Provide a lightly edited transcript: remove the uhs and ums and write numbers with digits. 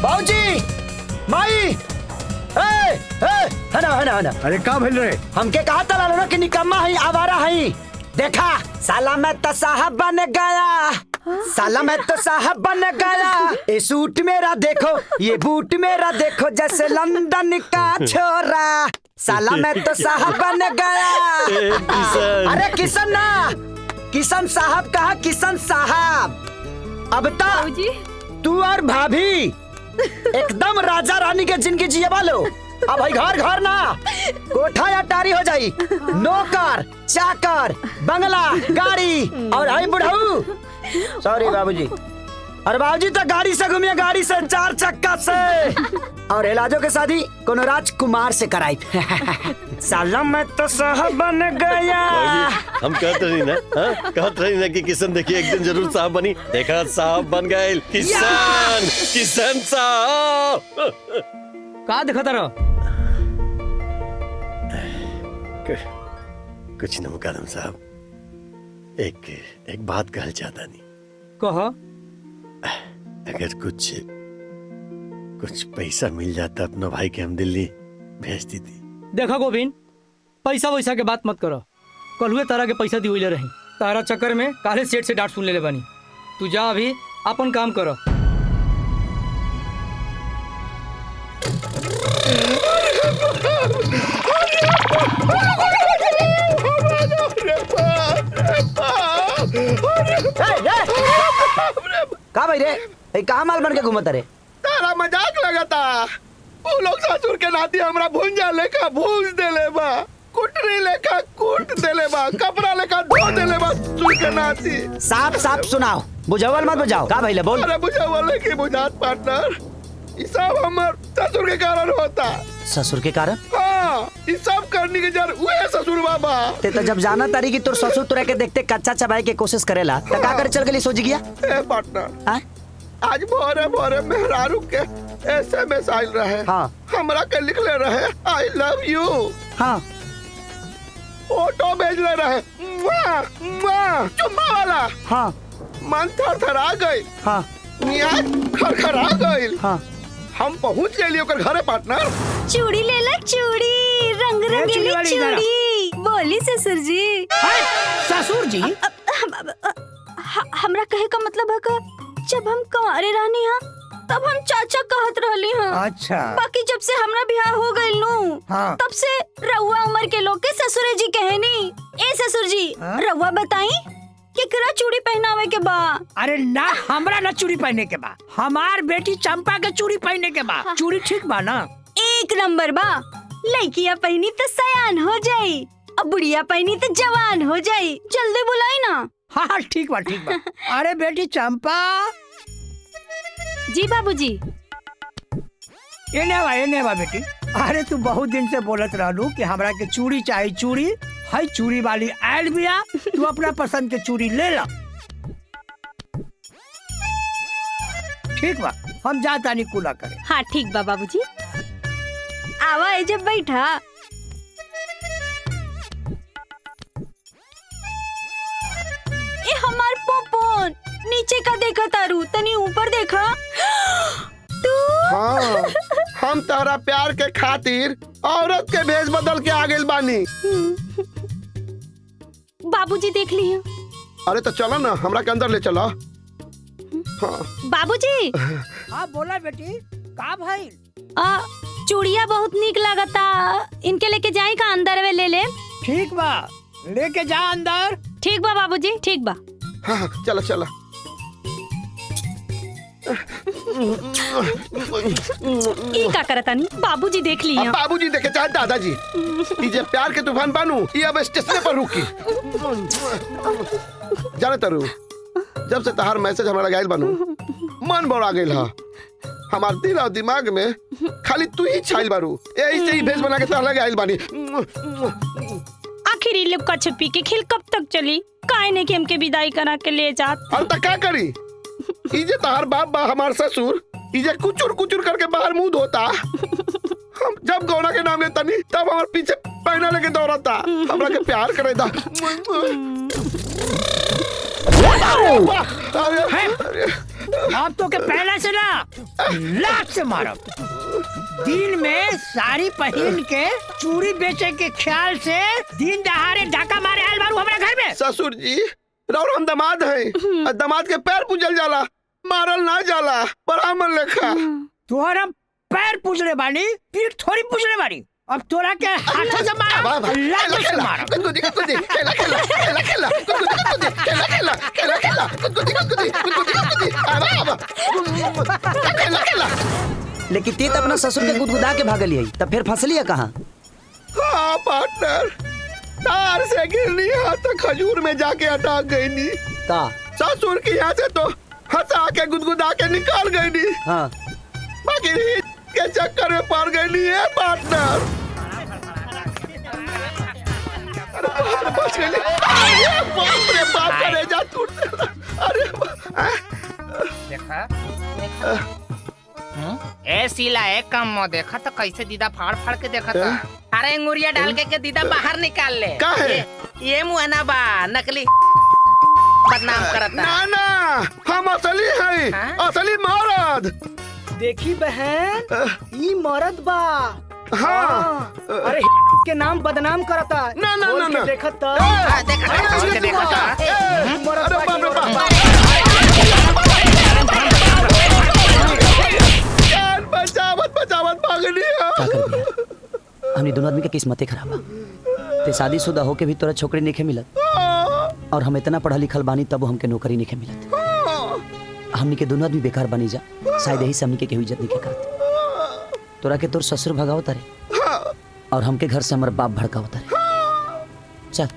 बाबूजी, माई, हना। अरे का भेल रे? हमके कहा था लालो कि निकम्मा है, आवारा है। देखा साला मैं तो साहब बन गया, साला मैं तो साहब बन गया। ये सूट मेरा देखो, ये बूट मेरा देखो, जैसे लंदन का छोरा। साला मैं तो साहब बन गया। अरे किशन ना, किशन साहब कहा, किशन साहब। अब तो तू और भाभी एकदम राजा रानी के जिंदगी जिए वालो। अब भाई घर ना, कोठा या टारी हो जाई। नौकर चाकर, बंगला, गाड़ी और आई बुढ़ऊ। सॉरी बाबूजी। अरे बाबूजी तो गाड़ी से घूमिए, गाड़ी से, 4 चक्का से। और इलाजों के शादी कोनो राजकुमार से कराई। साला मैं तो साहब बन गया। हम कहते नहीं ना, कहते नहीं ना कि किशन देखिए एक दिन जरूर साहब बनी। देखा साहब बन गए, किशन साहब। का देखा तारा? कुछ न मुकादम साहब, एक बात कहना चाहता नहीं। कहा? अगर कुछ पैसा मिल जाता अपना भाई के हम दिल्ली भेज दी थी। देखा गोविंद, पैसा वैसा के बात मत करो। कल हुए तारा के पैसा दिवले रही, तारा चक्कर में काले सेठ से डांट सुन ले बानी। तू जा अभी अपन काम करो। का भाई रे, कहाँ माल बन के घूमत रे? तारा मजाक लगता। वो लोग ससुर के नाती हमरा भुंजा लेखा भूज देले बा, कुटरी लेखा कूट देले बा, कपड़ा लेखा धो देले बा ससुर के नाती। साफ सुनाओ, बुझावल मत बुझाओ। का भाई ले बोल। अरे बुझावल की बुझात पार्टनर, ये सब हमार ससुर के कारण होता। ससुर के कारण? हाँ, ये सब करने के जर उहे ससुर बाबा। ते तो जब जाना तारी की तोर ससुर तोरा के देखते कच्चा चबाए के कोशिश करेला, तो का करे चल गली सोच गया? ए पार्टनर, आज भोरे मेहरारू के SMS आइल रहे। हाँ। हमरा के लिखले रहे आई लव यू। हाँ। फोटो भेजले रहे, चुम्मा वाला। हाँ। मन थरथरा गई। हाँ। मियाँ खरखरा गई। हाँ। हम पहुँच गए ओकर घरे पार्टनर। चूड़ी ले ला, चूड़ी रंग रंगीली चूड़ी। बोली ससुर जी। ससुर जी? हमरा कहे का मतलब है का जब हम कुंवारे रहनी हा तब हम चाचा कहत रहली हा। अच्छा। बाकी जब से हमरा ब्याह हो गइल नु, हाँ। तब से रउआ उम्र के लोग के ससुर जी कहनी। ए ससुर जी, रउआ बताई केकरा चूड़ी पहनावे के बा? अरे ना, हमरा ना चूड़ी पहने के बा, हमार बेटी चंपा के चूड़ी पहने के बा। चूड़ी ठीक बा ना? एक नंबर बा। लड़कियां पहनी तो सयान हो जाई, अब बुढ़िया पहनी तो जवान हो जाई। जल्दी बुलाई ना। हाँ ठीक बा ठीक बा। अरे बेटी चंपा। जी बाबूजी। एने बा बेटी। अरे तू बहुत दिन से बोलत रहलू कि हमरा के चूड़ी चाहिए, चूड़ी है। चूड़ी वाली आयल बिया, तू अपना पसंद के चूड़ी ले ला। ठीक बा, हम जाता नहीं कूला करे। हाँ ठीक बा बाबूजी। आवा ए जब बैठा। ए हमार पोपन, नीचे का देखा तारू, तनी ऊपर देखा। तू? हाँ, हम तारा प्यार के खातिर औरत के भेष बदल के आ गइल बानी। बाबूजी देख लिया। अरे तो चलो ना, हमरा के अंदर ले चलो। हाँ। बाबूजी। हाँ बोला बेटी, का भाई? चूड़िया बहुत नीक लगता, इनके लेके जाए का अंदर में ले ले। ठीक बा, लेके जा अंदर। ठीक बा बाबूजी, ठीक बा। हाँ चलो चलो। ई का करतानी? बाबूजी देख लिया। बाबूजी देखे चाहे दादाजी, ये जे प्यार के तूफान बानू, ये अब स्टेशन पर रुकी। जाने तरु, जब से तहार मैसेज हमारा गाइल बानू, मन बड़ा गइल हा। हमार दिल और दिमाग में खाली तू ही छाइल बारू। यही से ही भेष बना के तहला गाइल बानी। आखिर ये लुक्का छुपी के खेल कब तक चली? काहे ने कि हमके विदाई करा के ले जात। हम तक क्या करी? इजे तहार बाप बा हमार ससुर, इजे कुचुर कुचुर करके बाहर मुंह धोता। हम जब गौना के नाम लेता नहीं, तब हमारे पीछे पहना लेके दौड़ता, हमरा के प्यार करे दा। अब तो के पहले से ना लात से मारब। दिन में साड़ी पहन के चूड़ी बेचे के ख्याल से दिन दहाड़े डाका मारे आयल बारू हमारे घर में। ससुर जी राउर हम दामाद हैं और दामाद के पैर पूजल जाला, मारल ना जाला, ब्राह्मण लेखा। तोहर हम पैर पूजले बानी, पीठ थोड़ी पूजले बानी। अब तोरा के हाथों से मारब, लात से मारब। गुदगुदी गुदगुदी खेला खेला खेला खेला गुदगुदी गुदगुदी खेला खेला खेला खेला गुदगुदी गुदगुदी गुदगुदी गुदगुदी खेला खेला। लेकिन ते तो अपना ससुर के गुदगुदा के भागल है, तब फिर फंसलिया कहाँ? हाँ पार्टनर, तार से गिरनी है तो खजूर में जाके अटक गई नी। का? ससुर के यहाँ से तो हंसा के गुदगुदा के निकाल गई नी। हाँ। बाकी के चक्कर में पड़ गई नी है पार्टनर। अरे बच गई। अरे बाप रे बाप करे जा टूट। अरे देखा ए सीला एक कम देखा तो कैसे दीदा फाड़ फाड़ के देखा था। अरे अंगूरिया डाल के दीदा बाहर निकाल ले। का है? ये मुआना बा नकली बदनाम करता। ना ना हम असली हैं, हाँ? असली मर्द। देखी बहन, ई मरद बा। हाँ अरे के नाम बदनाम करता। ना ना ना ना देखत तो हाँ, देखा था, खोल के देखा था। अरे बाप रे बाप। जान बचावत बचावत भागनी है। का कर दिया? हमने दोनों आदमी के किस्मतें खराब बा। ते शादीशुदा होके भी तोरा छोकरी नहीं मिलत, और हम इतना पढ़ा लिखल बानी तब हमके नौकरी नहीं मिलत। हमनी के दोनों आदमी बेकार बनी जा, शायद यही से हमनी के केहू इज्जत नहीं करत। तोरा के तोर ससुर भगावत रे, और हमके घर से हमार बाप भड़कावत रे। चल